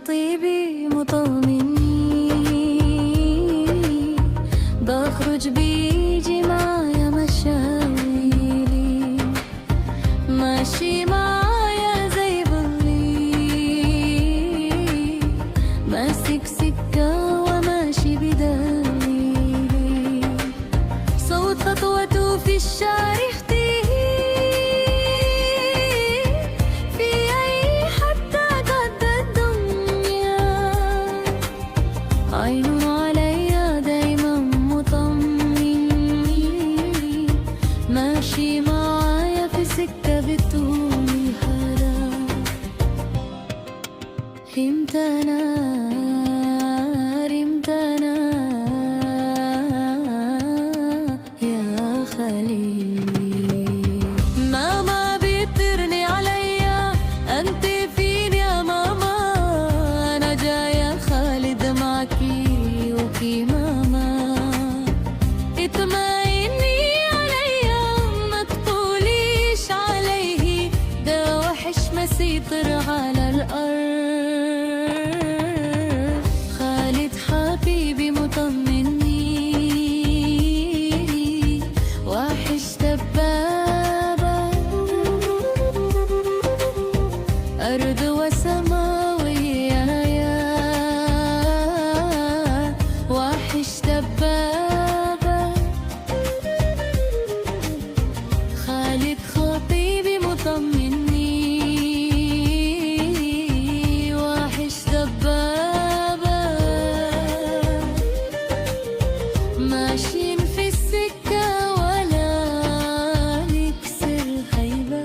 خطيبي مطمني، بخرج بيجي معايا مشاويري، ماشي معايا زي ظلي، ماسك سكة وماشي بدليلي، صوت خطوته في الشارع عينه عليا دايما مطمني، ماشي معايا في سكة بتقول هلا. رمتنا يا خليل، ماما بترني عليا انت فين يا ماما، انا جاية خالد معكي وكي ماما، اطمئني عليا ما تقوليش عليه ده وحش مسيطر على الارض، خالد حبيبي مطمني، وحش دبابة أرض وسما ويايا، وحش دبابة خالد خطيبي مطمني، وحش دبابة ماشيين في السكة ولا نكسر هيبة.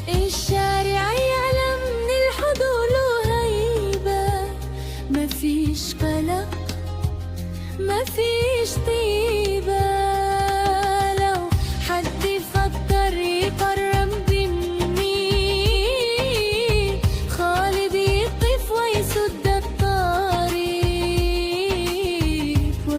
الشارع يعلم من الحضور هيبة، مفيش قلق مفيش طيب